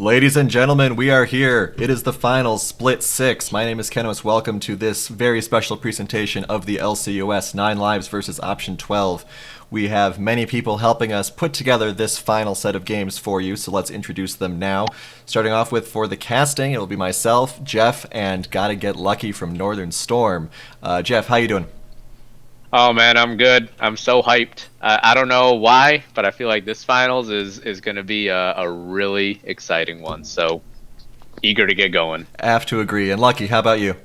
Ladies and gentlemen, we are here. It is the finals, Split 6. My name is Kenos. Welcome to this very special presentation of the LCUS 9 Lives versus Option 12. We have many people helping us put together this final set of games for you, so let's introduce them now. Starting off with, for the casting, it'll be myself, Jeff, and Gotta Get Lucky from Northern Storm. Jeff, how you doing? Oh man, I'm good. I'm so hyped. I don't know why, but I feel like this finals is going to be a really exciting one. So eager to get going. I have to agree. And Lucky, how about you?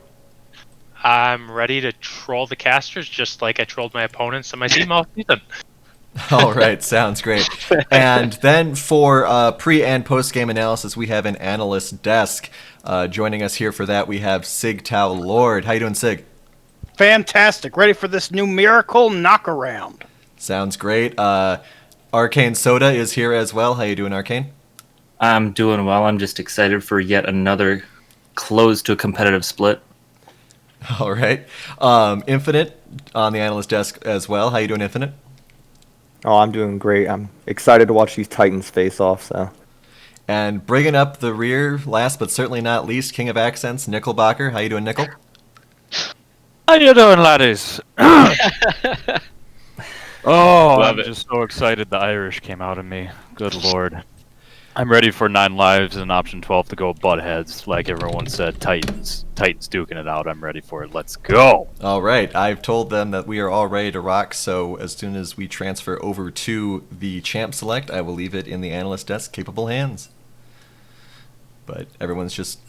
I'm ready to troll the casters just like I trolled my opponents in my team all season. All right, sounds great. And then for pre- and post-game analysis, we have an analyst desk. Joining us here for that, we have Sig Tao Lord. How you doing, Sig? Fantastic. Ready for this numerical knockaround. Sounds great. Arcane Soda is here as well. How you doing, Arcane? I'm doing well. I'm just excited for yet another close to a competitive split. All right. Infinite on the analyst desk as well. How you doing, Infinite? Oh, I'm doing great. I'm excited to watch these Titans face off. And bringing up the rear, last but certainly not least, King of Accents, Nickelbacker. How you doing, Nickel? How you doing, laddies? I'm just so excited the Irish came out of me. Good lord. I'm ready for 9 Lives and Option 12 to go butt heads. Like everyone said, Titans duking it out. I'm ready for it. Let's go. All right. I've told them that we are all ready to rock, so as soon as we transfer over to the Champ Select, I will leave it in the analyst desk capable hands. But everyone's just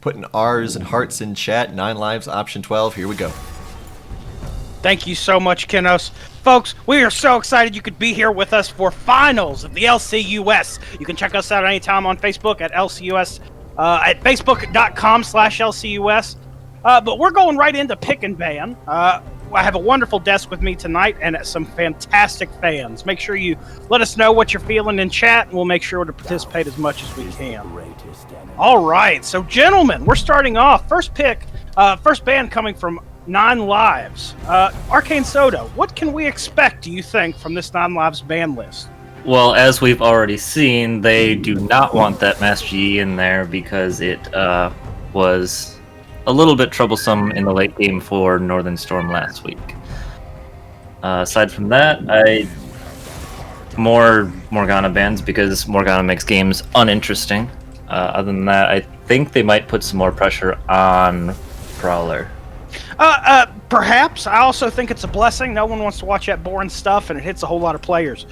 putting R's and hearts in chat. 9 Lives, Option 12. Here we go. Thank you so much, Kenos. Folks, we are so excited you could be here with us for finals of the LCUS. You can check us out anytime on Facebook at LCUS, at facebook.com/LCUS. But we're going right into pick and ban. I have a wonderful desk with me tonight and some fantastic fans. Make sure you let us know what you're feeling in chat, and we'll make sure to participate as much as we can. All right, so gentlemen, we're starting off. First pick, first ban coming from 9 Lives. Arcane Soda, what can we expect, do you think, from this 9 Lives ban list? Well, as we've already seen, they do not want that Mass GE in there because it was a little bit troublesome in the late game for Northern Storm last week. Aside from that, more Morgana bans because Morgana makes games uninteresting. Other than that, I think they might put some more pressure on Prowler. Perhaps. I also think it's a blessing. No one wants to watch that boring stuff, and it hits a whole lot of players.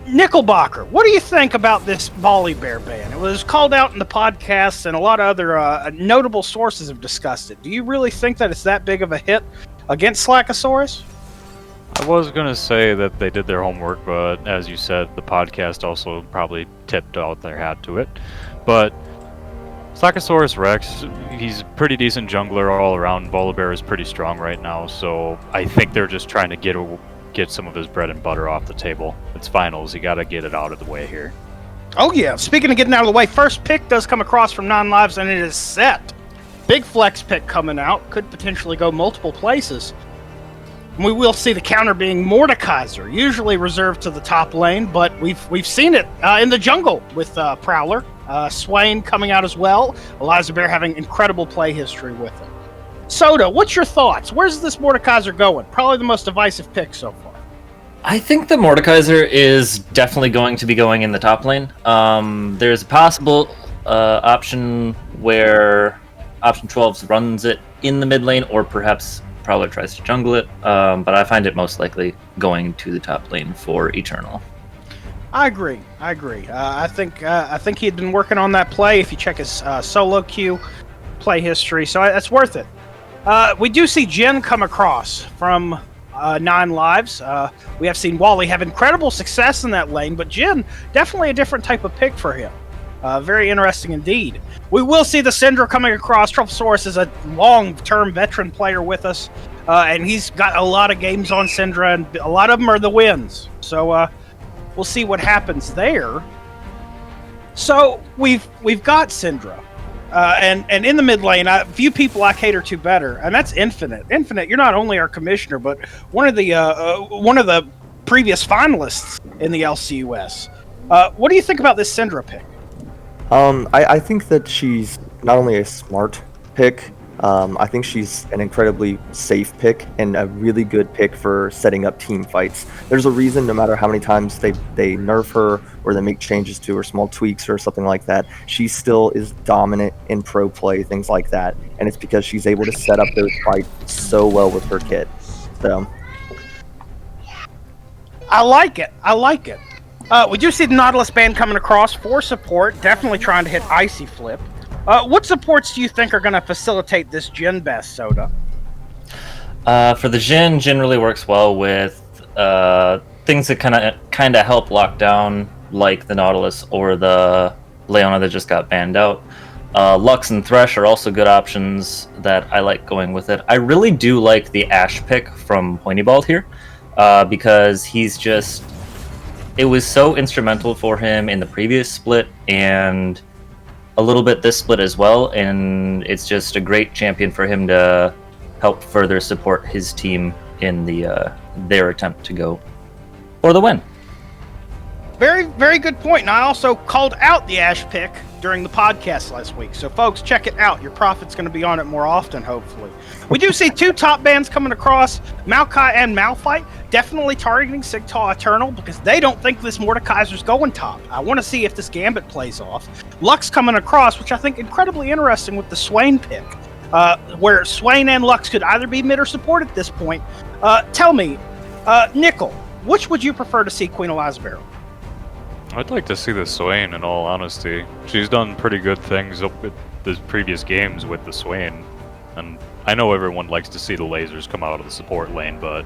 Nickelbacker, what do you think about this Volley Bear ban? It was called out in the podcast, and a lot of other notable sources have discussed it. Do you really think that it's that big of a hit against Slackosaurus? I was going to say that they did their homework, but as you said, the podcast also probably tipped out their hat to it. But Slackosaurus Rex, he's a pretty decent jungler all around. Volibear is pretty strong right now, so I think they're just trying to get some of his bread and butter off the table. It's finals, you gotta get it out of the way here. Oh yeah, speaking of getting out of the way, first pick does come across from 9 Lives, and it is set. Big flex pick coming out, could potentially go multiple places. And we will see the counter being Mordekaiser, usually reserved to the top lane, but we've seen it in the jungle with Prowler. Swain coming out as well. Eliza Bear having incredible play history with him. Soda, what's your thoughts? Where's this Mordekaiser going? Probably the most divisive pick so far. I think the Mordekaiser is definitely going to be going in the top lane. There's a possible option where Option 12 runs it in the mid lane, or perhaps Prowler tries to jungle it, but I find it most likely going to the top lane for Eternal. I agree. I think he had been working on that play. If you check his solo queue play history, so that's worth it. We do see Jin come across from 9 Lives. We have seen Wally have incredible success in that lane, but Jin, definitely a different type of pick for him. Very interesting indeed. We will see the Syndra coming across. Trufflesaurus is a long-term veteran player with us, and he's got a lot of games on Syndra, and a lot of them are the wins. So we'll see what happens there. So we've got Syndra, and in the mid lane, a few people I cater to better, and that's Infinite. Infinite, you're not only our commissioner, but one of the previous finalists in the LCUS. What do you think about this Syndra pick? I think that she's not only a smart pick, I think she's an incredibly safe pick and a really good pick for setting up team fights. There's a reason, no matter how many times they nerf her or they make changes to her, small tweaks or something like that, she still is dominant in pro play, things like that. And it's because she's able to set up those fights so well with her kit. So I like it. We do see the Nautilus band coming across for support, definitely trying to hit Icy Flip. What supports do you think are going to facilitate this Jhin best, Soda? For the Jhin really works well with things that kind of help lock down, like the Nautilus or the Leona that just got banned out. Lux and Thresh are also good options that I like going with it. I really do like the Ashe pick from Pointybald here, because it was so instrumental for him in the previous split and a little bit this split as well, and it's just a great champion for him to help further support his team in their attempt to go for the win. Very, very good point. And I also called out the Ashe pick during the podcast last week. So, folks, check it out. Your Prophet's going to be on it more often, hopefully. We do see two top bans coming across, Maokai and Malphite, definitely targeting Sigtal Eternal because they don't think this Mordekaiser's going top. I want to see if this Gambit plays off. Lux coming across, which I think incredibly interesting with the Swain pick, where Swain and Lux could either be mid or support at this point. Tell me, Nickel, which would you prefer to see Queen Elizabeth? I'd like to see the Swain, in all honesty. She's done pretty good things up with the previous games with the Swain. And I know everyone likes to see the lasers come out of the support lane, but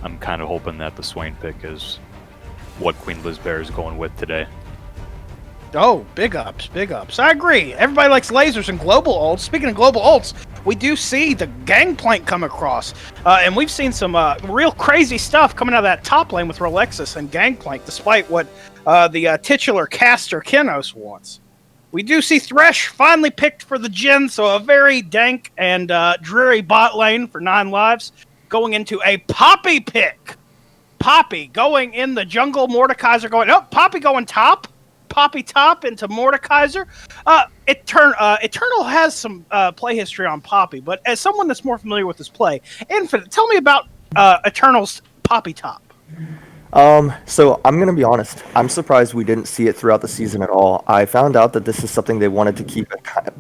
I'm kind of hoping that the Swain pick is what Queen Lizbear is going with today. Oh, big ups, big ups. I agree. Everybody likes lasers and global ults. Speaking of global ults, we do see the Gangplank come across. And we've seen some real crazy stuff coming out of that top lane with Relexus and Gangplank, despite what the titular caster Kinos wants. We do see Thresh finally picked for the Jhin, so a very dank and dreary bot lane for 9 lives, going into a Poppy pick. Poppy going in the jungle, Mordekaiser going, oh, Poppy going top. Poppy top into Mordekaiser. Eternal has some play history on Poppy, but as someone that's more familiar with his play, Infinite, tell me about Eternal's Poppy top. So I'm gonna be honest. I'm surprised we didn't see it throughout the season at all. I found out that this is something they wanted to keep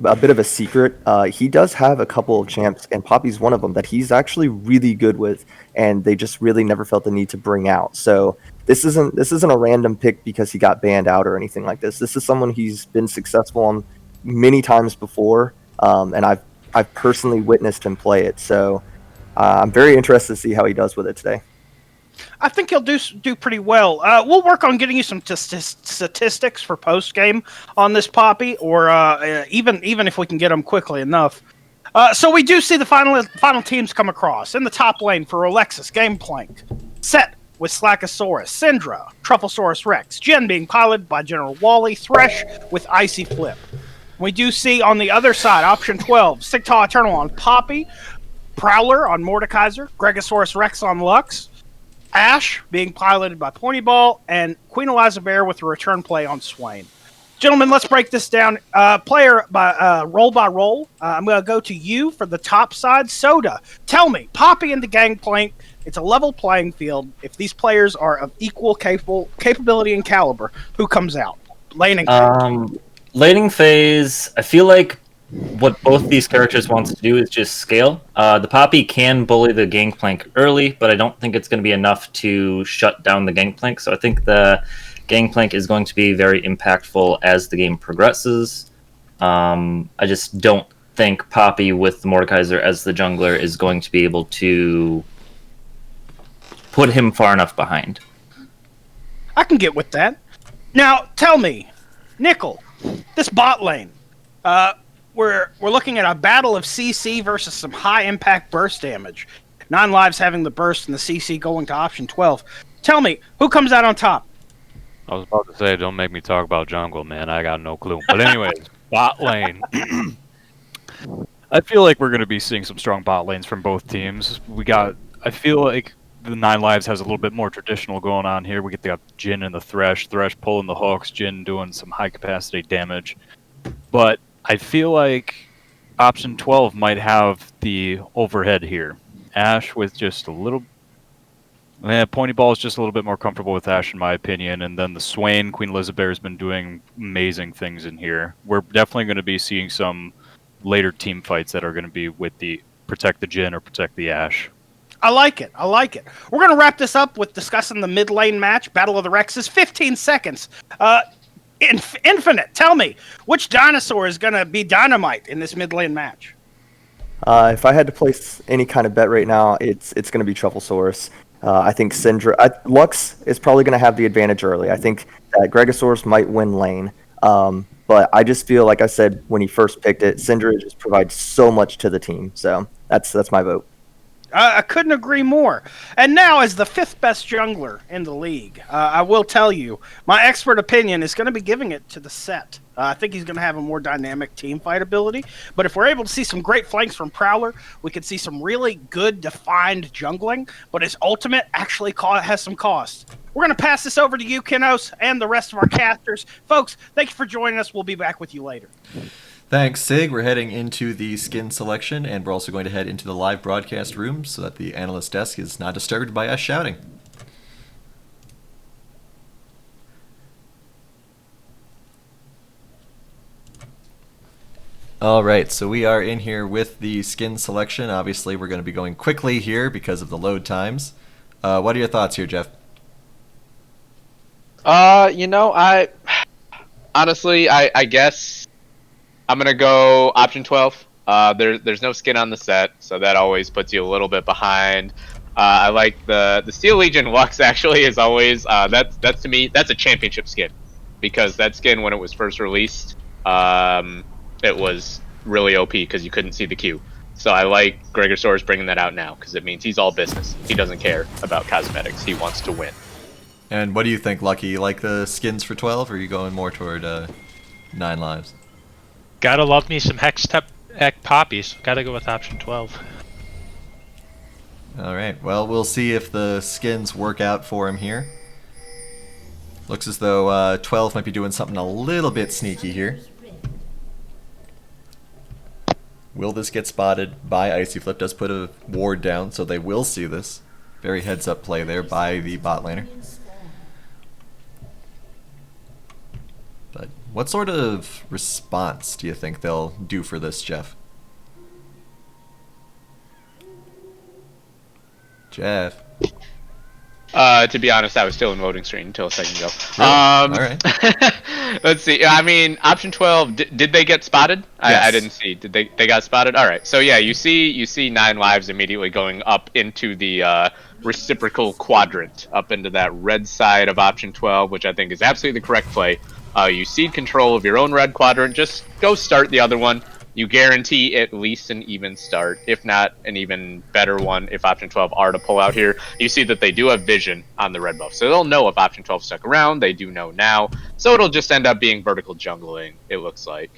a bit of a secret. He does have a couple of champs, and Poppy's one of them that he's actually really good with, and they just really never felt the need to bring out. So this isn't a random pick because he got banned out or anything like this. This is someone he's been successful on many times before, and I've personally witnessed him play it. So I'm very interested to see how he does with it today. I think he'll do pretty well. We'll work on getting you some statistics for post game on this Poppy, or even if we can get them quickly enough. So we do see the final teams come across in the top lane for Alexis, Gameplank, Set with Slackosaurus, Syndra, Trufflesaurus Rex, Jhin being piloted by General Wally, Thresh with Icy Flip. We do see on the other side, option 12, Sigtal Eternal on Poppy, Prowler on Mordekaiser, Gregosaurus Rex on Lux, Ashe being piloted by Pointyball, and Queen Elizabeth with a return play on Swain. Gentlemen, let's break this down player by roll by roll. I'm going to go to you for the top side. Soda, tell me, Poppy and the Gangplank, it's a level playing field. If these players are of equal capability and caliber, who comes out? Laning phase. Laning phase, I feel like what both these characters wants to do is just scale. The Poppy can bully the Gangplank early, but I don't think it's going to be enough to shut down the Gangplank. So I think the Gangplank is going to be very impactful as the game progresses. I just don't think Poppy with the Mordekaiser as the jungler is going to be able to put him far enough behind. I can get with that. Now, tell me, Nickel, this bot lane, we're looking at a battle of CC versus some high impact burst damage. 9 lives having the burst and the CC going to option 12. Tell me, who comes out on top? I was about to say, don't make me talk about jungle, man. I got no clue. But anyways, bot lane. I feel like we're going to be seeing some strong bot lanes from both teams. I feel like the 9 Lives has a little bit more traditional going on here. We get the Jin and the Thresh pulling the hooks, Jin doing some high capacity damage. But I feel like option 12 might have the overhead here. Ashe with just a little... Pointy Ball is just a little bit more comfortable with Ashe, in my opinion. And then the Swain, Queen Elizabeth has been doing amazing things in here. We're definitely going to be seeing some later team fights that are going to be with the protect the Jin or protect the Ashe. I like it. We're going to wrap this up with discussing the mid lane match, Battle of the Rexes. 15 seconds. Infinite, tell me, which dinosaur is going to be dynamite in this mid lane match? If I had to place any kind of bet right now, it's going to be Trufflesaurus. I think Lux is probably going to have the advantage early. I think that Gregosaurus might win lane. But I just feel, like I said when he first picked it, Syndra just provides so much to the team. So that's my vote. I couldn't agree more. And now, as the 5th best jungler in the league, I will tell you, my expert opinion is going to be giving it to the Set. I think he's going to have a more dynamic team fight ability. But if we're able to see some great flanks from Prowler, we could see some really good defined jungling. But his ultimate actually has some costs. We're going to pass this over to you, Kinos, and the rest of our casters. Folks, thank you for joining us. We'll be back with you later. Thanks, Sig. We're heading into the skin selection, and we're also going to head into the live broadcast room so that the analyst desk is not disturbed by us shouting. All right, so we are in here with the skin selection. Obviously, we're going to be going quickly here because of the load times. What are your thoughts here, Jeff? I guess I'm gonna go option 12. There's no skin on the set, so that always puts you a little bit behind. I like the Steel Legion Lux. Actually, is always that's to me that's a championship skin, because that skin, when it was first released, it was really OP because you couldn't see the Q. So I like Gregosaurus bringing that out now, because it means he's all business. He doesn't care about cosmetics. He wants to win. And what do you think, Lucky? You like the skins for 12, or are you going more toward 9 Lives? Gotta love me some Hextech poppies. Gotta go with option 12. All right. Well, we'll see if the skins work out for him here. Looks as though 12 might be doing something a little bit sneaky here. Will this get spotted by Icy Flip? Does put a ward down, so they will see this. Very heads-up play there by the bot laner. But what sort of response do you think they'll do for this, Jeff? Jeff? To be honest, I was still in voting screen until a second ago. Really? All right. Let's see. I mean, option 12. Did they get spotted? Yes. I didn't see. Did they got spotted? All right. So yeah, you see 9 Lives immediately going up into the reciprocal quadrant, up into that red side of option 12, which I think is absolutely the correct play. You cede control of your own red quadrant. Just go start the other one. You guarantee at least an even start, if not an even better one if option 12 are to pull out here. You see that they do have vision on the red buff, so they'll know if option 12 stuck around. They do know now, so it'll just end up being vertical jungling, it looks like.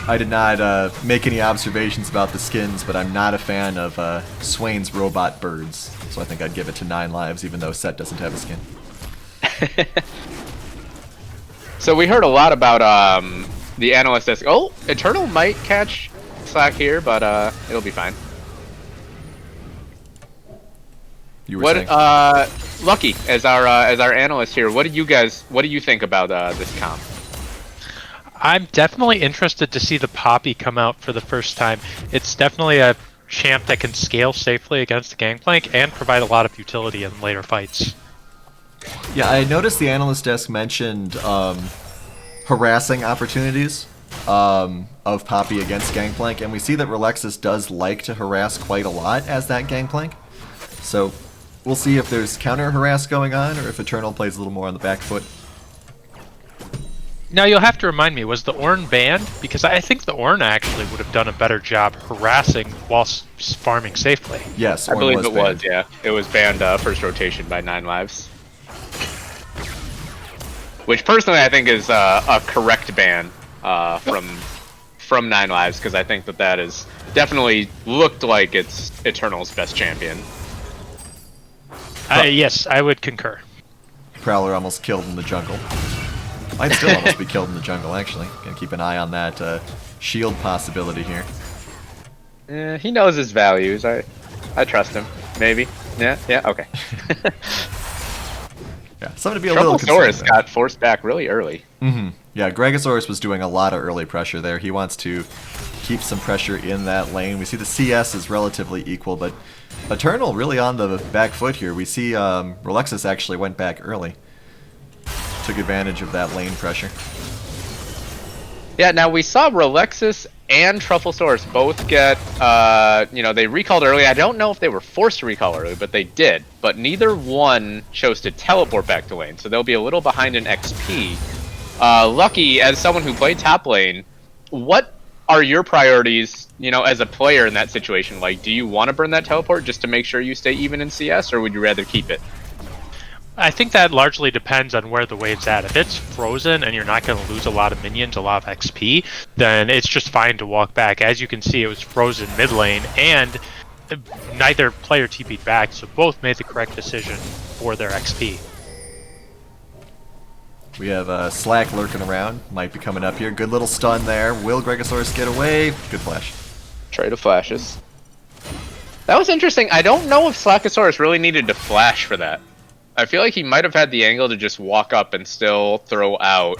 I did not make any observations about the skins, but I'm not a fan of Swain's robot birds, so I think I'd give it to 9 Lives, even though Set doesn't have a skin. So we heard a lot about the analyst desk. Oh, Eternal might catch slack here, but it'll be fine. You were saying? Lucky as our analyst here. What do you think about this comp? I'm definitely interested to see the Poppy come out for the first time. It's definitely a champ that can scale safely against the Gangplank and provide a lot of utility in later fights. Yeah, I noticed the analyst desk mentioned harassing opportunities of Poppy against Gangplank, and we see that Relexis does like to harass quite a lot as that Gangplank. So we'll see if there's counter harass going on, or if Eternal plays a little more on the back foot. Now you'll have to remind me, was the Ornn banned? Because I think the Ornn actually would have done a better job harassing whilst farming safely. Yes, I believe it banned. was, yeah. It was banned first rotation by 9 Lives. Which personally I think is a correct ban from from 9 Lives, because I think that is definitely looked like it's Eternal's best champion. Yes, I would concur. Prowler almost killed in the jungle. Might still almost be killed in the jungle, actually. Gonna keep an eye on that shield possibility here. He knows his values. I trust him. Maybe. Yeah. Okay. Yeah, something to be a little Trufflesaurus concerned got forced back really early. Yeah, Gregosaurus was doing a lot of early pressure there. He wants to keep some pressure in that lane. We see the CS is relatively equal, but Eternal really on the back foot here. We see Relexus actually went back early. Took advantage of that lane pressure. Yeah, now we saw Relexus and Trufflesaurus both get, they recalled early. I don't know if they were forced to recall early, but they did. But neither one chose to teleport back to lane, so they'll be a little behind in XP. Lucky, as someone who played top lane, what are your priorities, as a player in that situation? Like, do you want to burn that teleport just to make sure you stay even in CS, or would you rather keep it? I think that largely depends on where the wave's at. If it's frozen and you're not going to lose a lot of minions, a lot of XP, then it's just fine to walk back. As you can see, it was frozen mid lane, and neither player TP'd back, so both made the correct decision for their XP. We have Slack lurking around. Might be coming up here. Good little stun there. Will Gregosaurus get away? Good flash. Trade of flashes. That was interesting. I don't know if Slackosaurus really needed to flash for that. I feel like he might have had the angle to just walk up and still throw out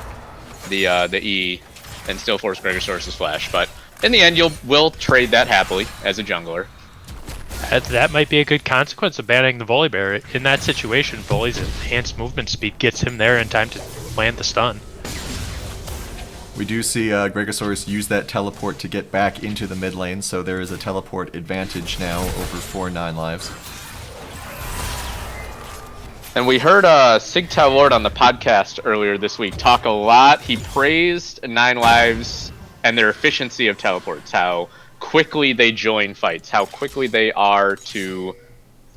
the E and still force Gregosaurus' flash. But in the end, will trade that happily as a jungler. That might be a good consequence of banning the Volibear. In that situation, Voli's enhanced movement speed gets him there in time to land the stun. We do see Gregosaurus use that teleport to get back into the mid lane, so there is a teleport advantage now over 4-9 lives. And we heard Sigtal Lord on the podcast earlier this week talk a lot. He praised 9 Lives and their efficiency of teleports, how quickly they join fights, how quickly they are to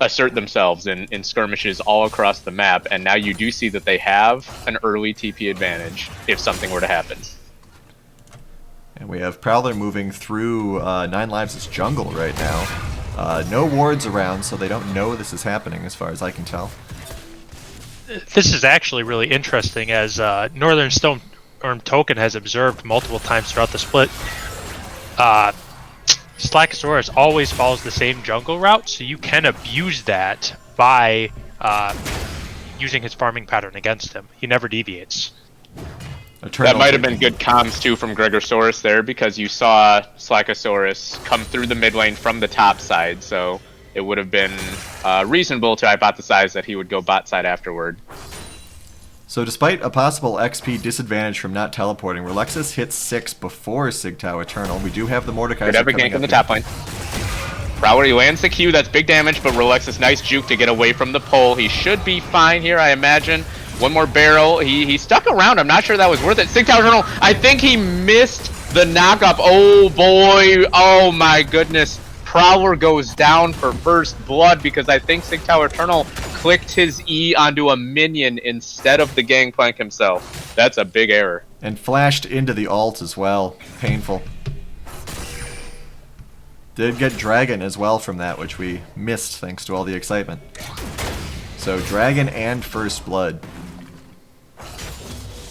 assert themselves in skirmishes all across the map. And now you do see that they have an early TP advantage if something were to happen. And we have Prowler moving through 9 Lives' jungle right now. No wards around, so they don't know this is happening as far as I can tell. This is actually really interesting, as Northern Storm Token has observed multiple times throughout the split. Slackosaurus always follows the same jungle route, so you can abuse that by using his farming pattern against him. He never deviates. That might have been good comms too from Gregosaurus there, because you saw Slackosaurus come through the mid lane from the top side, so it would have been reasonable to hypothesize that he would go bot side afterward. So despite a possible XP disadvantage from not teleporting, Relexus hits 6 before Sigtao Eternal. We do have the Mordekaiser Could have a gank in the top lane. Prowler, he lands the Q, that's big damage, but Relexus, nice juke to get away from the pole. He should be fine here, I imagine. One more barrel. He stuck around. I'm not sure that was worth it. Sigtao Eternal, I think he missed the knockup. Oh boy. Oh my goodness. Prowler goes down for first blood because I think Sigtao Eternal clicked his E onto a minion instead of the Gangplank himself. That's a big error. And flashed into the ult as well. Painful. Did get Dragon as well from that, which we missed thanks to all the excitement. So Dragon and First Blood.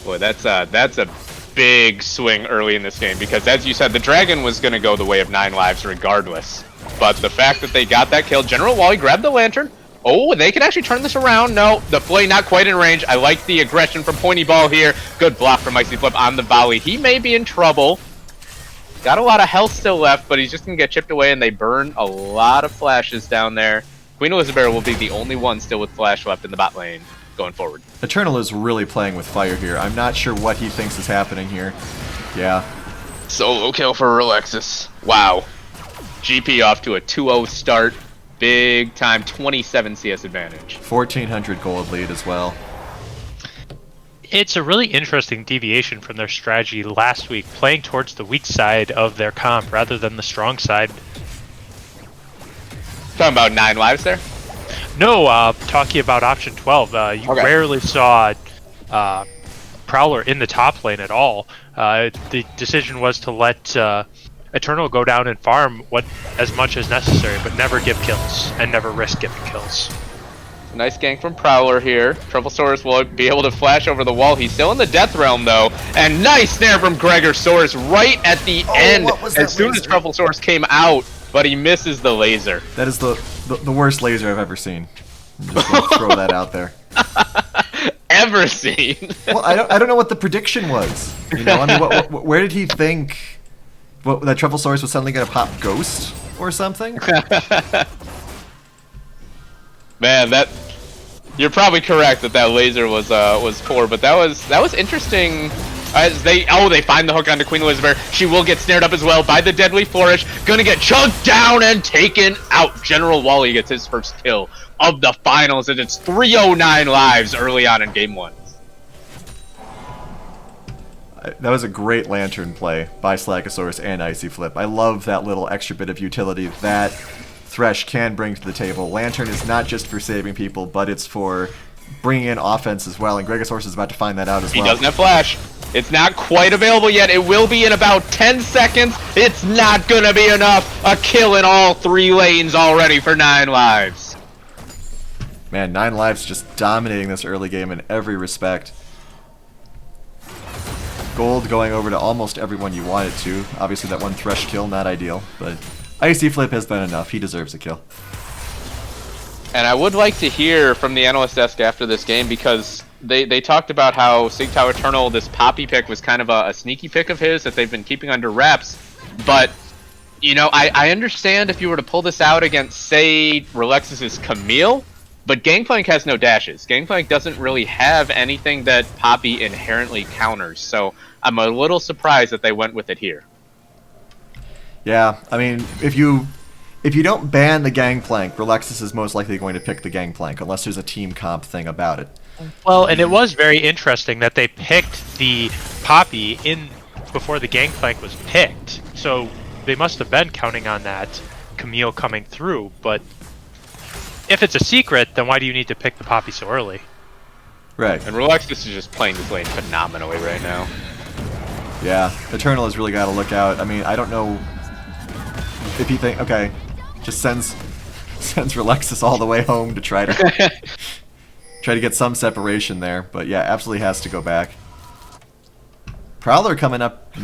Boy, that's a big swing early in this game, because as you said, the Dragon was going to go the way of 9 Lives regardless. But the fact that they got that kill, General Wally grabbed the lantern. Oh, they can actually turn this around. No, the Flay not quite in range. I like the aggression from Pointy Ball here. Good block from Icy Flip on the volley. He may be in trouble. Got a lot of health still left, but he's just going to get chipped away, and they burn a lot of flashes down there. Queen Elizabeth will be the only one still with flash left in the bot lane going forward. Eternal is really playing with fire here. I'm not sure what he thinks is happening here. Yeah. Solo kill for Relexus. Wow. GP off to a 2-0 start. Big time 27 CS advantage. 1,400 gold lead as well. It's a really interesting deviation from their strategy last week, playing towards the weak side of their comp rather than the strong side. Talking about 9 Lives there? No, talking about option 12. You Okay. rarely saw Prowler in the top lane at all. The decision was to let Eternal go down and farm as much as necessary, but never give kills and never risk giving kills. Nice gank from Prowler here. Trufflesaurus will be able to flash over the wall. He's still in the Death Realm, though. And nice snare from Gregosaurus right at the end as soon as Trufflesaurus came out, but he misses the laser. That is the worst laser I've ever seen. I'm just gonna throw that out there. Ever seen? Well, I don't know what the prediction was. You know, I mean, where did he think that Trufflesaurus was suddenly going to pop Ghost or something? Man, you're probably correct that laser was poor, but that was interesting. As they find the hook onto Queen Elizabeth. She will get snared up as well by the Deadly Flourish. Gonna get chunked down and taken out. General Wally gets his first kill of the finals, and it's 309 lives early on in game 1. That was a great Lantern play by Slackosaurus and Icy Flip. I love that little extra bit of utility that Thresh can bring to the table. Lantern is not just for saving people, but it's for bringing in offense as well, and Gregosaurus is about to find that out as well. He doesn't have Flash. It's not quite available yet. It will be in about 10 seconds. It's not gonna be enough. A kill in all 3 lanes already for 9 lives. Man, 9 lives just dominating this early game in every respect. Gold going over to almost everyone you want it to. Obviously that one Thresh kill, not ideal, but Icy Flip has been enough. He deserves a kill. And I would like to hear from the analyst desk after this game, because they talked about how Sigtao Eternal, this Poppy pick, was kind of a sneaky pick of his that they've been keeping under wraps. But, you know, I understand if you were to pull this out against, say, Relexis' Camille, but Gangplank has no dashes. Gangplank doesn't really have anything that Poppy inherently counters, so I'm a little surprised that they went with it here. Yeah, I mean, if you don't ban the Gangplank, Relexis is most likely going to pick the Gangplank, unless there's a team comp thing about it. Well, and it was very interesting that they picked the Poppy in before the Gangplank was picked, so they must have been counting on that Camille coming through, but if it's a secret, then why do you need to pick the Poppy so early? Right. And Relexis is just playing this lane phenomenally right now. Yeah, Eternal has really got to look out. I mean, I don't know if you think, okay, just sends Relexis all the way home to try to get some separation there, but yeah, absolutely has to go back. Prowler coming up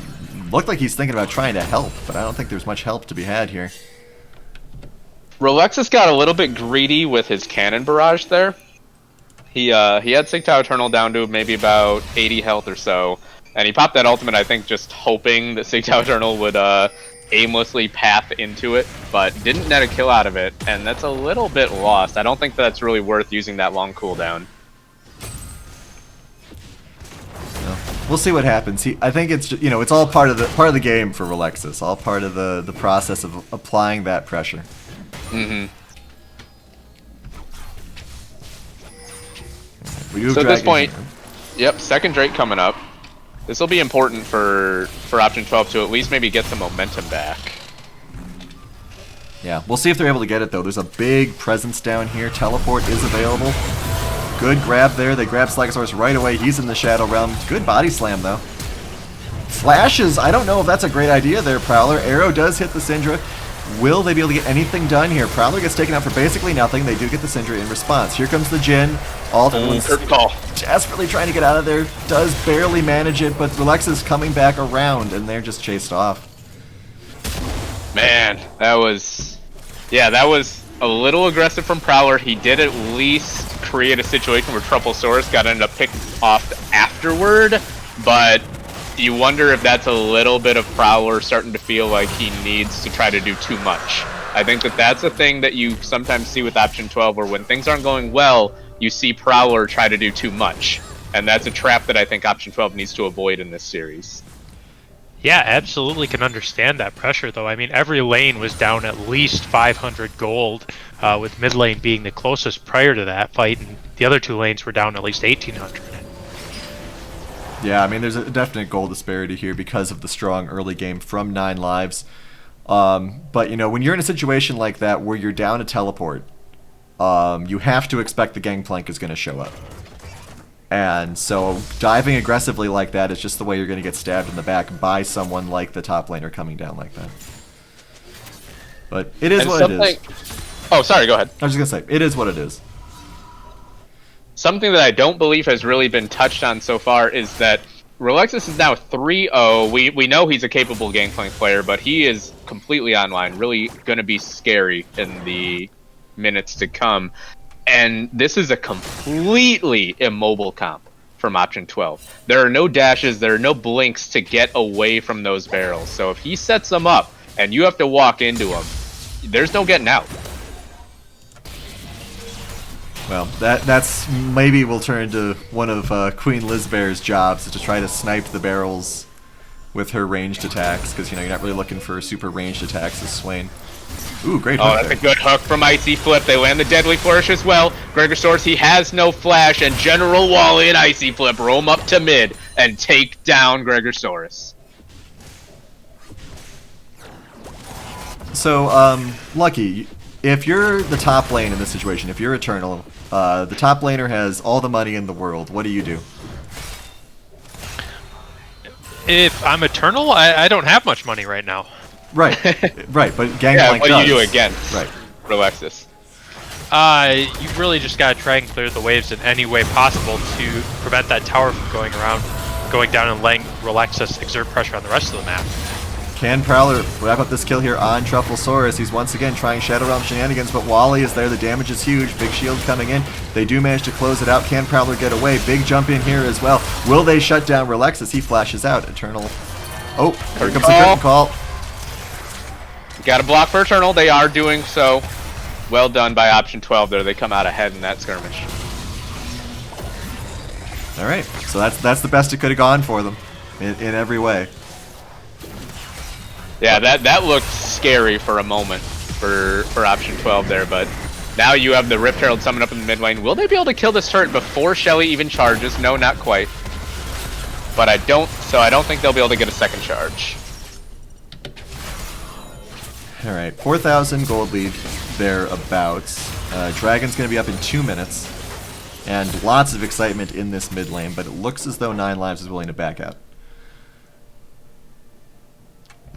looked like he's thinking about trying to help, but I don't think there's much help to be had here. Relexis got a little bit greedy with his cannon barrage there. He had Sigtao Eternal down to maybe about 80 health or so, and he popped that ultimate, I think, just hoping that Sigtao Eternal would aimlessly path into it, but didn't net a kill out of it, and that's a little bit lost. I don't think that's really worth using that long cooldown. We'll see what happens. I think it's, you know, it's all part of the game for Relexis, all part of the process of applying that pressure. Mm-hmm. So at this point, yep, second Drake coming up. This will be important for option 12 to at least maybe get some momentum back. Yeah, we'll see if they're able to get it, though. There's a big presence down here. Teleport is available. Good grab there. They grab Slackosaurus right away. He's in the Shadow Realm. Good body slam, though. Flashes. I don't know if that's a great idea there, Prowler. Arrow does hit the Syndra. Will they be able to get anything done here? Prowler gets taken out for basically nothing. They do get the Syndra in response. Here comes the Jhin. All curtain call. Desperately trying to get out of there. Does barely manage it, but Relax is coming back around, and they're just chased off. Man, that was a little aggressive from Prowler. He did at least create a situation where Trufflesaurus got ended up picked off afterward, but you wonder if that's a little bit of Prowler starting to feel like he needs to try to do too much. I think that's a thing that you sometimes see with option 12, where when things aren't going well, you see Prowler try to do too much. And that's a trap that I think option 12 needs to avoid in this series. Yeah, absolutely can understand that pressure, though. I mean, every lane was down at least 500 gold, with mid lane being the closest prior to that fight, and the other 2 lanes were down at least 1,800. Yeah, I mean, there's a definite goal disparity here because of the strong early game from 9 lives. But, you know, when you're in a situation like that where you're down a teleport, you have to expect the Gangplank is going to show up. And so diving aggressively like that is just the way you're going to get stabbed in the back by someone like the top laner coming down like that. But it is what it is. Oh, sorry, go ahead. I was just going to say, it is what it is. Something that I don't believe has really been touched on so far is that Relexus is now 3-0. We know he's a capable Gangplank player, but he is completely online, really going to be scary in the minutes to come. And this is a completely immobile comp from option 12. There are no dashes, there are no blinks to get away from those barrels. So if he sets them up and you have to walk into them, there's no getting out. Well, that's maybe will turn into one of Queen Lizbear's jobs, is to try to snipe the barrels with her ranged attacks, because you're not really looking for super ranged attacks as Swain. Ooh, great hook that's there. a good hook from Icy Flip. They land the Deadly Flourish as well. Gregosaurus, he has no flash, and General Wally and Icy Flip roam up to mid and take down Gregosaurus. So, Lucky, if you're the top lane in this situation, if you're Eternal, the top laner has all the money in the world, what do you do? If I'm Eternal, I don't have much money right now. Right, right, but Gangplank Yeah, what do does. you do against Right. Relexus? You really just gotta try and clear the waves in any way possible to prevent that tower from going down and letting Relexus exert pressure on the rest of the map. Can Prowler wrap up this kill here on Trufflesaurus? He's once again trying Shadow Realm shenanigans, but Wally is there. The damage is huge. Big shield coming in. They do manage to close it out. Can Prowler get away? Big jump in here as well. Will they shut down Relexus? He flashes out. Eternal. Oh, here comes the curtain call. Got a block for Eternal. They are doing so. Well done by option 12 there. They come out ahead in that skirmish. All right, so that's the best it could have gone for them in every way. Yeah, that looked scary for a moment for option 12 there, but now you have the Rift Herald summon up in the mid lane. Will they be able to kill this turret before Shelly even charges? No, not quite. But I don't think they'll be able to get a second charge. All right, 4,000 gold lead thereabouts. Dragon's going to be up in 2 minutes, and lots of excitement in this mid lane, but it looks as though 9 Lives is willing to back out.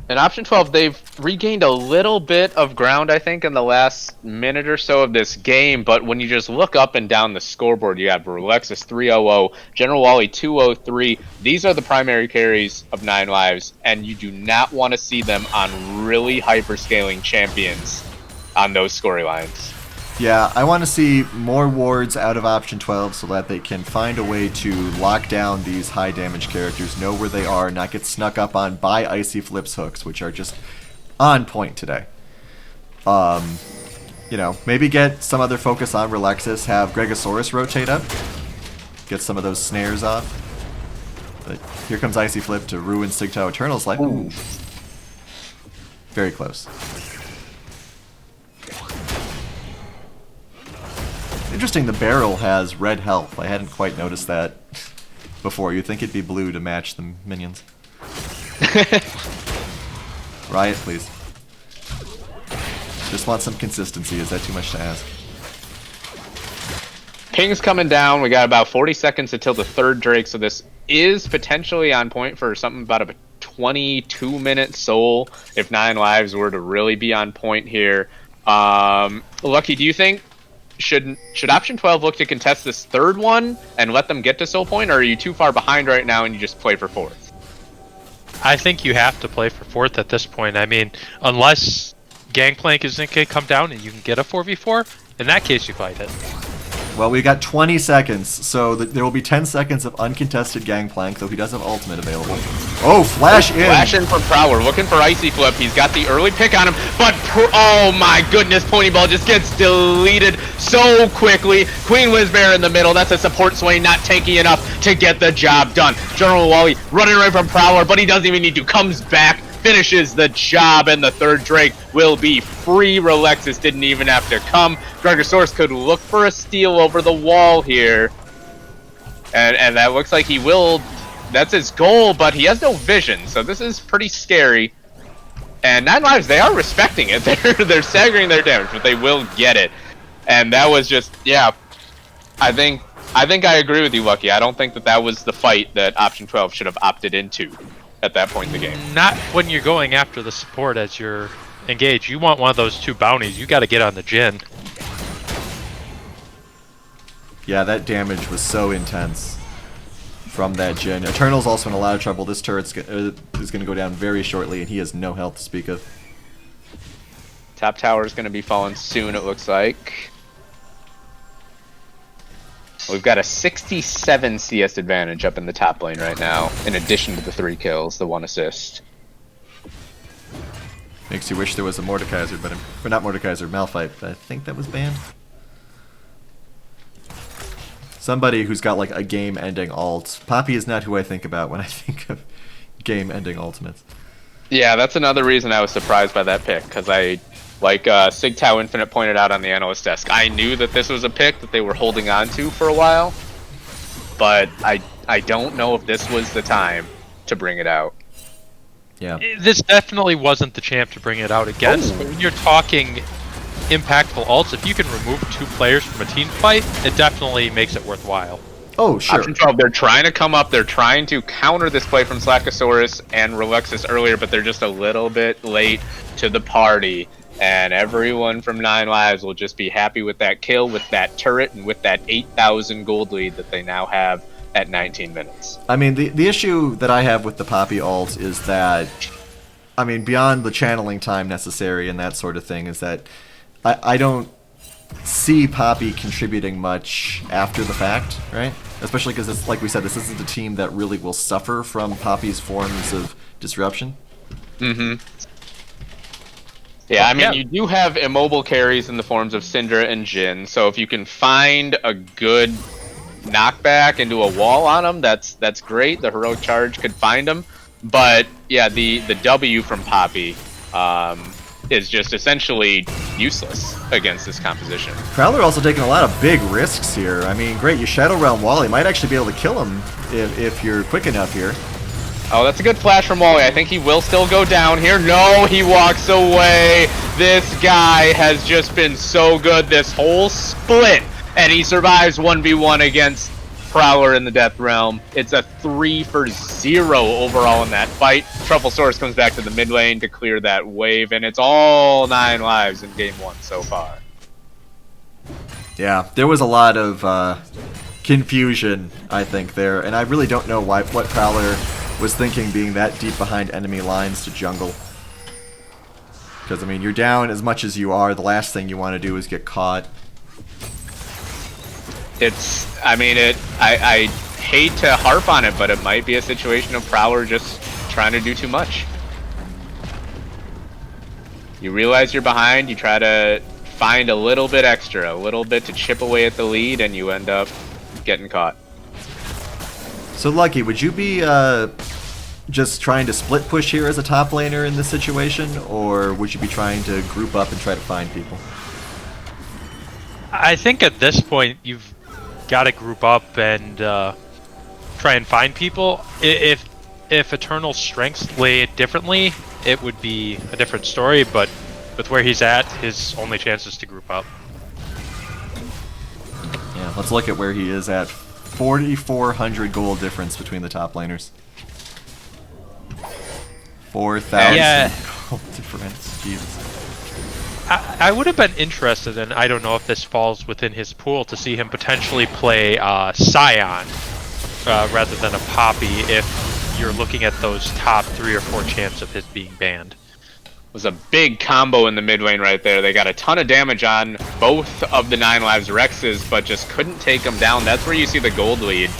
In option 12, they've regained a little bit of ground, I think, in the last minute or so of this game, but when you just look up and down the scoreboard, you have Relexus 300, General Wally 203. These are the primary carries of 9 Lives, and you do not want to see them on really hyper-scaling champions on those storylines. Yeah, I want to see more wards out of option 12 so that they can find a way to lock down these high damage characters, know where they are, not get snuck up on by Icy Flip's hooks, which are just on point today. Maybe get some other focus on Relexus, have Gregosaurus rotate up, get some of those snares off. But here comes Icy Flip to ruin Sigtao Eternal's life. Ooh. Very close. Interesting, the barrel has red health. I hadn't quite noticed that before. You'd think it'd be blue to match the minions. Riot, please. Just want some consistency. Is that too much to ask? Ping's coming down. We got about 40 seconds until the third Drake, so this is potentially on point for something about a 22-minute soul if 9 Lives were to really be on point here. Lucky, do you think should option 12 look to contest this third one and let them get to soul point, or are you too far behind right now and you just play for fourth? I think you have to play for fourth at this point. I mean, unless Gangplank isn't going to come down and you can get a 4v4, in that case you fight it. Well, we got 20 seconds, so there will be 10 seconds of uncontested Gangplank, though he does have ultimate available. Oh, flash in! Flash in from Prowler, looking for Icy Flip. He's got the early pick on him, but oh my goodness, Pony Ball just gets deleted so quickly. Queen Lizbear in the middle, that's a support Swain not tanky enough to get the job done. General Wally running right from Prowler, but he doesn't even need to, comes back, finishes the job, and the third Drake will be free. Relexus didn't even have to come. Gregosaurus could look for a steal over the wall here. And that looks like he will. That's his goal, but he has no vision, so this is pretty scary. And 9 Lives, they are respecting it. They're staggering their damage, but they will get it. And that was just, yeah, I think I think I agree with you, Lucky. I don't think that was the fight that Option 12 should have opted into at that point in the game. Not when you're going after the support as you're engaged. You want one of those 2 bounties. You got to get on the Jin. Yeah, that damage was so intense from that Jin. Eternal's also in a lot of trouble. This turret is going to go down very shortly, and he has no health to speak of. Top tower is going to be falling soon, it looks like. We've got a 67 CS advantage up in the top lane right now, in addition to the 3 kills, the 1 assist. Makes you wish there was a Mordekaiser, but not Mordekaiser, Malphite, but I think that was banned. Somebody who's got like a game-ending ult. Poppy is not who I think about when I think of game-ending ultimates. Yeah, that's another reason I was surprised by that pick, because like Sigtao Infinite pointed out on the analyst desk, I knew that this was a pick that they were holding on to for a while, but I don't know if this was the time to bring it out. Yeah. This definitely wasn't the champ to bring it out against, but when you're talking impactful ults, if you can remove 2 players from a team fight, it definitely makes it worthwhile. Oh, sure. Option 12, they're trying to come up, they're trying to counter this play from Slackosaurus and Relexus earlier, but they're just a little bit late to the party. And everyone from 9 Lives will just be happy with that kill, with that turret, and with that 8,000 gold lead that they now have at 19 minutes. I mean, the issue that I have with the Poppy ult is that, I mean, beyond the channeling time necessary and that sort of thing, is that I don't see Poppy contributing much after the fact, right? Especially because, it's like we said, this isn't a team that really will suffer from Poppy's forms of disruption. Mm-hmm. Yeah, I mean, you do have immobile carries in the forms of Syndra and Jhin, so if you can find a good knockback into a wall on them, that's great. The heroic charge could find them, but yeah, the W from Poppy is just essentially useless against this composition. Prowler also taking a lot of big risks here. I mean, great, you Shadow Realm Wally, might actually be able to kill him if you're quick enough here. Oh, that's a good flash from Wally. I think he will still go down here. No, he walks away. This guy has just been so good this whole split, and he survives 1v1 against Prowler in the Death Realm. It's a 3-for-0 overall in that fight. Trufflesaurus comes back to the mid lane to clear that wave, and it's all 9 lives in game 1 so far. Yeah, there was a lot of confusion, I think, there, and I really don't know what Prowler was thinking being that deep behind enemy lines to jungle. Because, I mean, you're down as much as you are, the last thing you want to do is get caught. I hate to harp on it, but it might be a situation of Prowler just trying to do too much. You realize you're behind, you try to find a little bit extra, a little bit to chip away at the lead, and you end up getting caught. So, Lucky, would you be just trying to split push here as a top laner in this situation, or would you be trying to group up and try to find people? I think at this point you've got to group up and try and find people. If Eternal's strengths lay it differently, it would be a different story, but with where he's at, his only chance is to group up. Yeah, let's look at where he is at. 4,400 gold difference between the top laners. 4,000 gold difference. Jesus. I would have been interested, and I don't know if this falls within his pool, to see him potentially play Scion rather than a Poppy if you're looking at those top 3 or 4 champs of his being banned. Was a big combo in the mid lane right there. They got a ton of damage on both of the 9 lives Rexes, but just couldn't take them down. That's where you see the gold lead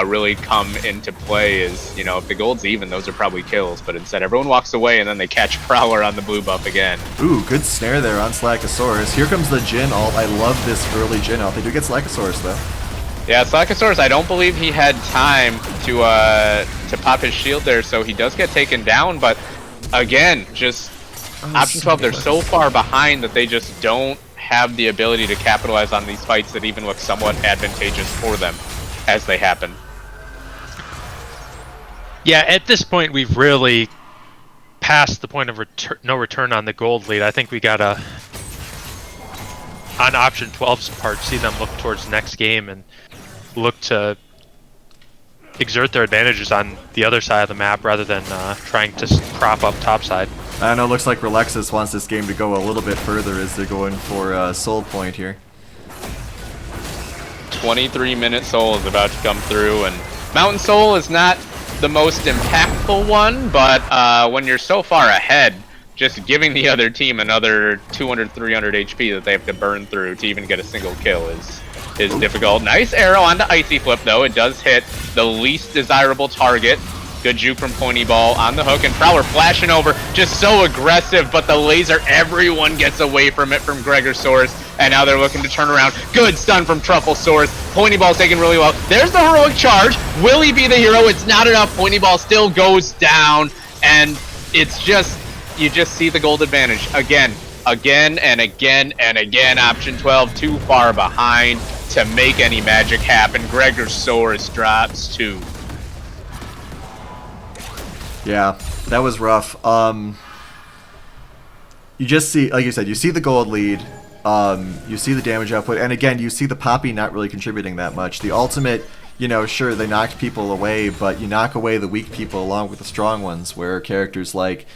really come into play. Is, you know, if the gold's even, those are probably kills, but instead everyone walks away and then they catch Prowler on the blue buff again. Ooh, good snare there on Slackosaurus. Here comes the Jhin ult. I love this early Jhin ult. They do get Slackosaurus though. Yeah, Slackosaurus, I don't believe he had time to pop his shield there, so he does get taken down, but again, just Option 12, they're so far behind that they just don't have the ability to capitalize on these fights that even look somewhat advantageous for them as they happen. Yeah, at this point, we've really passed the point of no return on the gold lead. I think we gotta, on Option 12's part, see them look towards the next game and look to exert their advantages on the other side of the map rather than trying to prop up topside. I don't know, looks like Relexus wants this game to go a little bit further as they're going for Soul Point here. 23-minute Soul is about to come through, and Mountain Soul is not the most impactful one, but when you're so far ahead, just giving the other team another 200, 300 HP that they have to burn through to even get a single kill is difficult. Nice arrow onto Icy Flip, though. It does hit the least desirable target. Good juke from Pointy Ball on the hook, and Prowler flashing over, just so aggressive, but the laser, everyone gets away from it from Gregosaurus, and now they're looking to turn around. Good stun from Trufflesaurus. Pointy Ball's taken really well. There's the heroic charge. Will he be the hero? It's not enough. Pointy Ball still goes down, and it's just, you just see the gold advantage. Again, and again, and again. Option 12 too far behind to make any magic happen. Gregosaurus drops 2. Yeah, that was rough. You just see, like you said, you see the gold lead, you see the damage output, and again, you see the Poppy not really contributing that much. The ultimate, you know, sure, they knocked people away, but you knock away the weak people along with the strong ones, where characters like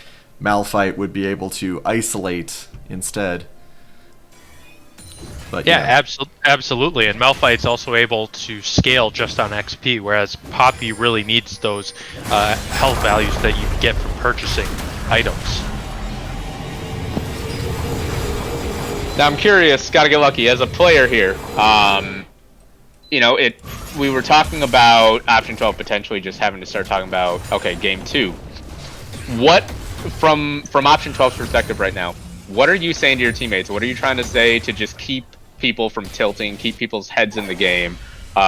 Malphite would be able to isolate instead. But yeah, absolutely. And Malphite's also able to scale just on XP, whereas Poppy really needs those health values that you get from purchasing items. Now I'm curious, gotta get lucky, as a player here, you know, we were talking about Option 12 potentially just having to start talking about, okay, Game 2. What, from Option 12's perspective right now, what are you saying to your teammates? What are you trying to say to just keep people from tilting, keep people's heads in the game,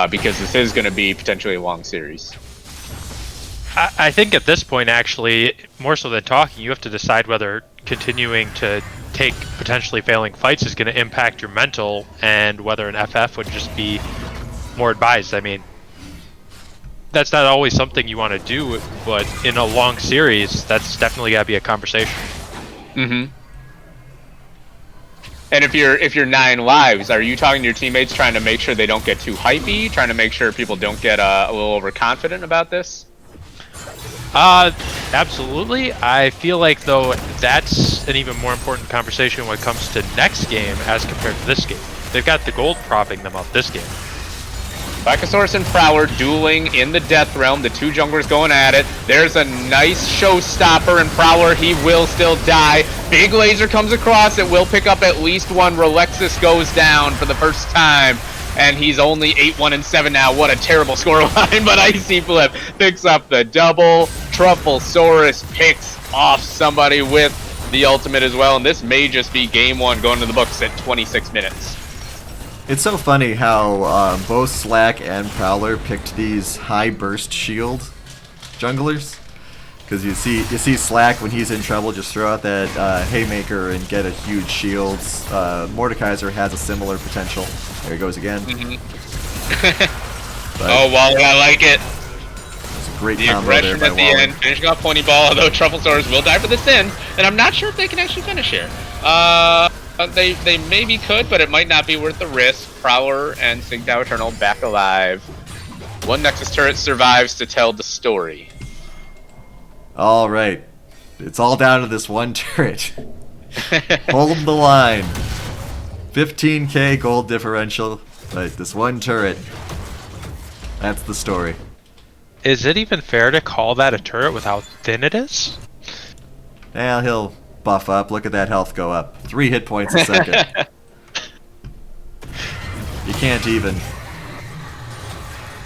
because this is going to be potentially a long series? I think at this point, actually, more so than talking, you have to decide whether continuing to take potentially failing fights is going to impact your mental, and whether an FF would just be more advised. I mean, that's not always something you want to do, but in a long series, that's definitely got to be a conversation. Mm-hmm. And if you're 9 lives, are you talking to your teammates trying to make sure they don't get too hypey, trying to make sure people don't get a little overconfident about this? Absolutely. I feel like, though, that's an even more important conversation when it comes to next game as compared to this game. They've got the gold propping them up this game. Vicosaurus and Prowler dueling in the Death Realm. The two junglers going at it. There's a nice showstopper, and Prowler, he will still die. Big laser comes across. It will pick up at least one. Relexus goes down for the first time, and he's only 8-1 and 7 now. What a terrible scoreline, but Icy Flip picks up the double. Trufflesaurus picks off somebody with the ultimate as well, and this may just be game 1 going to the books at 26 minutes. it's so funny how both Slack and Prowler picked these high burst shield junglers. Because you see Slack, when he's in trouble, just throw out that Haymaker and get a huge shield. Mordekaiser has a similar potential. There he goes again. Oh, Wally, I like it. It's a great the combo there aggression by at the Wally. end, finishing off Pointy Ball, although Trufflesaurus will die for the sin, and I'm not sure if they can actually finish here. They maybe could, but it might not be worth the risk. Prowler and Sigdao Eternal back alive. One Nexus turret survives to tell the story. All right, it's all down to this one turret. Hold the line. 15k gold differential, but this one turret. That's the story. Is it even fair to call that a turret with how thin it is? Well, he'll buff up. Look at that health go up. 3 hit points a second. You can't even.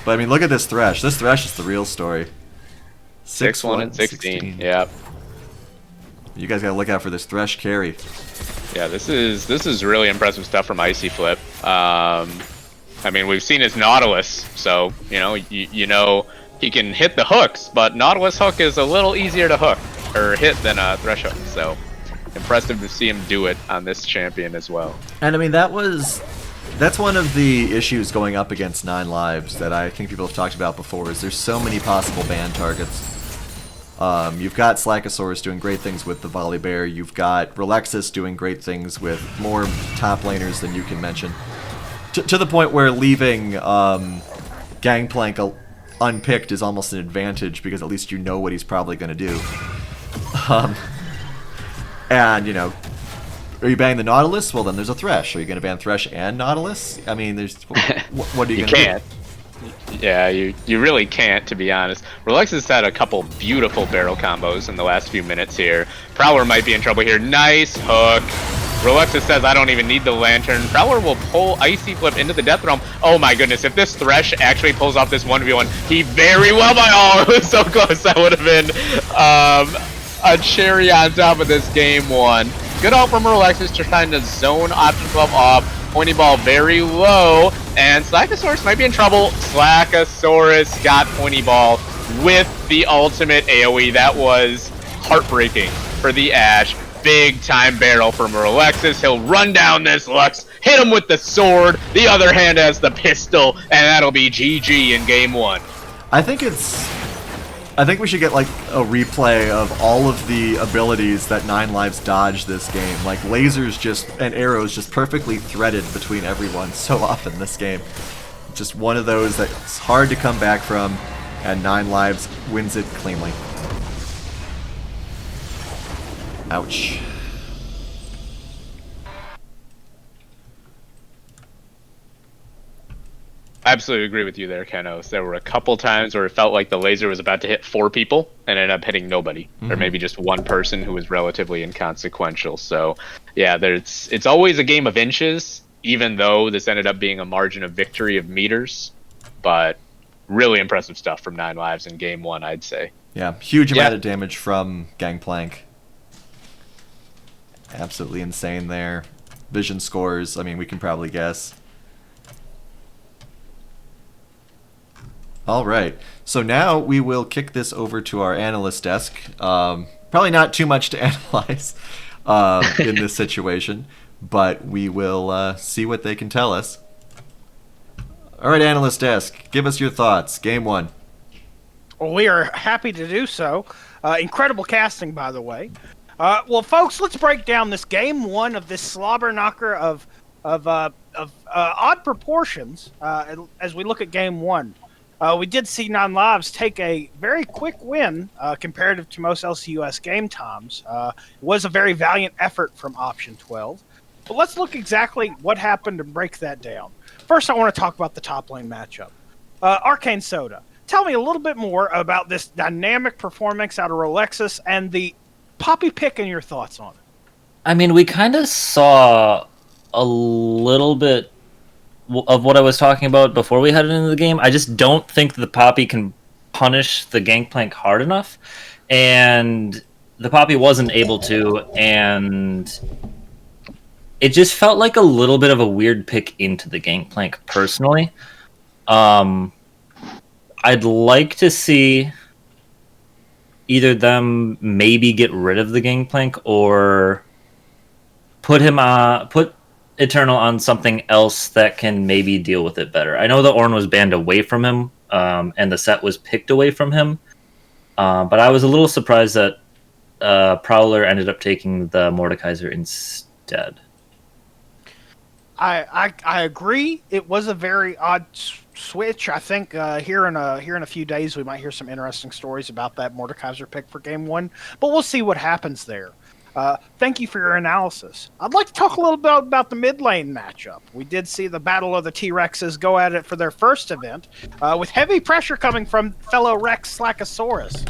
But I mean, look at this Thresh. This Thresh is the real story. 6-1 and 16. Yep. You guys gotta look out for this Thresh carry. Yeah, this is really impressive stuff from Icy Flip. I mean, we've seen his Nautilus, so you know he can hit the hooks, but Nautilus hook is a little easier to hook or hit than a Thresh hook. So impressive to see him do it on this champion as well. And I mean, that's one of the issues going up against 9 Lives that I think people have talked about before, is there's so many possible ban targets. You've got Slackosaurus doing great things with the Volley Bear. You've got Relexus doing great things with more top laners than you can mention. To the point where leaving Gangplank unpicked is almost an advantage because at least you know what he's probably going to do. And, you know, are you banning the Nautilus? Well, then there's a Thresh. Are you going to ban Thresh and Nautilus? I mean, there's what are you going to do? Can't. Yeah, you really can't, to be honest. Relax has had a couple beautiful barrel combos in the last few minutes here. Prowler might be in trouble here. Nice hook. Relaxa says, I don't even need the Lantern. Prowler will pull Icy Flip into the Death Realm. Oh my goodness, if this Thresh actually pulls off this 1v1, he very well by all. It was so close. That would have been a cherry on top of this game one. Good help from Relaxus to trying to zone option 12 off. Pointy ball very low, and Slackosaurus might be in trouble. Slackosaurus got Pointy ball with the ultimate AoE. That was heartbreaking for the Ash. Big time barrel from Alexis. He'll run down this Lux, hit him with the sword. The other hand has the pistol, and that'll be GG in game one. I think we should get like a replay of all of the abilities that 9 Lives dodge this game. Like lasers and arrows just perfectly threaded between everyone so often this game. Just one of those that's hard to come back from, and 9 Lives wins it cleanly. Ouch. I absolutely agree with you there, Kenos. There were a couple times where it felt like the laser was about to hit 4 people and ended up hitting nobody, or maybe just one person who was relatively inconsequential. So, yeah, it's always a game of inches, even though this ended up being a margin of victory of meters. But really impressive stuff from 9 Lives in game one, I'd say. Yeah, huge amount of damage from Gangplank. Absolutely insane there. Vision scores, I mean, we can probably guess. All right, so now we will kick this over to our analyst desk. Probably not too much to analyze in this situation, but we will see what they can tell us. All right, analyst desk, give us your thoughts. Game one. Well, we are happy to do so. Incredible casting, by the way. Well, folks, let's break down this game one of this slobber knocker of odd proportions as we look at game one. We did see 9 Lives take a very quick win comparative to most LCUS game times. It was a very valiant effort from Option 12. But let's look exactly what happened and break that down. First, I want to talk about the top lane matchup. Arcane Soda, tell me a little bit more about this dynamic performance out of Rolexus and the Poppy pick and your thoughts on it. I mean, we kind of saw a little bit of what I was talking about before we headed into the game. I just don't think the Poppy can punish the Gangplank hard enough, and the Poppy wasn't able to, and it just felt like a little bit of a weird pick into the Gangplank personally. I'd like to see either them maybe get rid of the Gangplank or put Eternal on something else that can maybe deal with it better. I know the Ornn was banned away from him, and the set was picked away from him, but I was a little surprised that Prowler ended up taking the Mordekaiser instead. I agree. It was a very odd switch. I think here in a few days we might hear some interesting stories about that Mordekaiser pick for game one, but we'll see what happens there. Thank you for your analysis. I'd like to talk a little bit about the mid lane matchup. We did see the Battle of the T-Rexes go at it for their first event, with heavy pressure coming from fellow Rex Slackosaurus.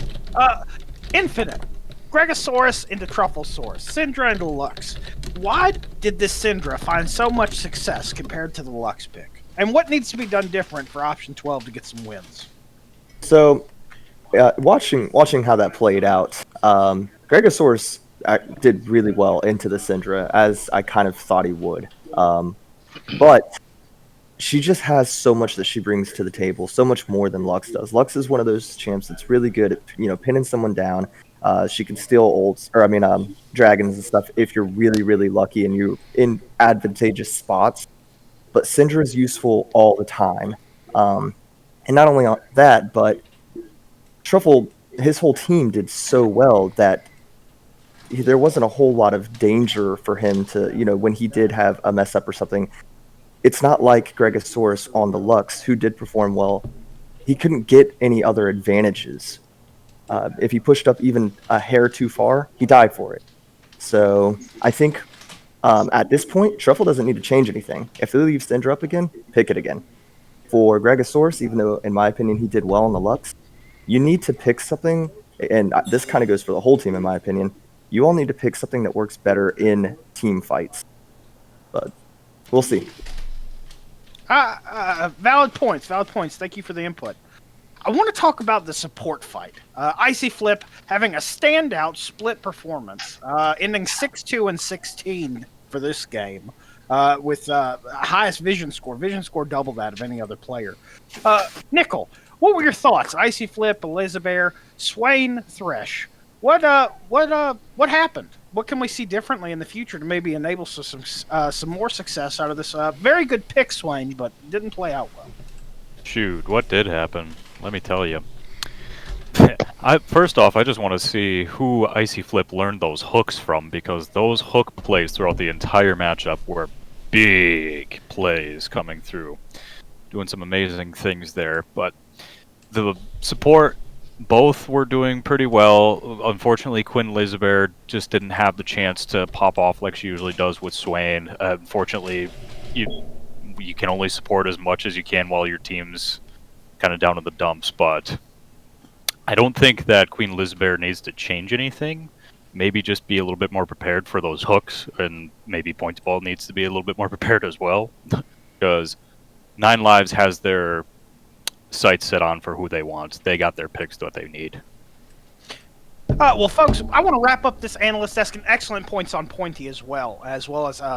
Infinite. Gregosaurus into Trufflesaurus. Syndra into Lux. Why did this Syndra find so much success compared to the Lux pick? And what needs to be done different for Option 12 to get some wins? So, watching how that played out, Gregosaurus did really well into the Syndra, as I kind of thought he would. But she just has so much that she brings to the table, so much more than Lux does. Lux is one of those champs that's really good at pinning someone down. She can steal ults, dragons and stuff if you're really, really lucky and you're in advantageous spots. But Syndra is useful all the time. And not only that, but Truffle, his whole team did so well that there wasn't a whole lot of danger for him to, when he did have a mess up or something. It's not like Gregosaurus on the Lux, who did perform well he couldn't get any other advantages. If he pushed up even a hair too far, he died for it. So I think at this point, Truffle doesn't need to change anything. If they leave Syndra up again, pick it again. For Gregosaurus, even though in my opinion he did well in the Lux, you need to pick something, and this kind of goes for the whole team in my opinion. You all need to pick something that works better in team fights. But we'll see. Valid points. Valid points. Thank you for the input. I want to talk about the support fight. Icy Flip having a standout split performance, ending 6-2 and 16 for this game, with highest vision score. Vision score double that of any other player. Nickel, what were your thoughts? Icy Flip, Elizabeth, Swain, Thresh. What happened? What can we see differently in the future to maybe enable some more success out of this very good pick, Swain, but didn't play out well? Shoot, what did happen? Let me tell you. First off, I just want to see who Icy Flip learned those hooks from, because those hook plays throughout the entire matchup were big plays coming through. Doing some amazing things there, but the support, both were doing pretty well. Unfortunately, Quinn Elizabeth just didn't have the chance to pop off like she usually does with Swain. Unfortunately, you can only support as much as you can while your team's kind of down in the dumps, but I don't think that Queen Elizabeth needs to change anything. Maybe just be a little bit more prepared for those hooks, and maybe Points Ball needs to be a little bit more prepared as well, because Nine Lives has their sights set on for who they want. They got their picks to what they need. Well, folks, I want to wrap up this analyst desk, and excellent points on Pointy as well as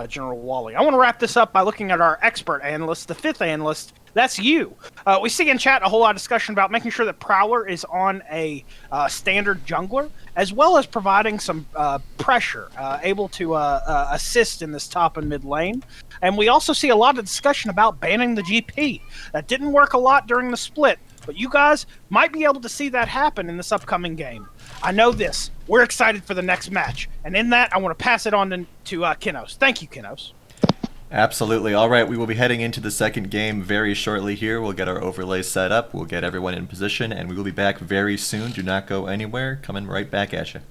General Wally. I want to wrap this up by looking at our expert analyst, the fifth analyst. That's you. We see in chat a whole lot of discussion about making sure that Prowler is on a standard jungler, as well as providing some pressure, able to assist in this top and mid lane. And we also see a lot of discussion about banning the GP. That didn't work a lot during the split, but you guys might be able to see that happen in this upcoming game. I know this. We're excited for the next match. And in that, I want to pass it on to Kinos. Thank you, Kinos. Absolutely. All right, we will be heading into the second game very shortly here. We'll get our overlay set up, we'll get everyone in position, and we will be back very soon. Do not go anywhere. Coming right back at you.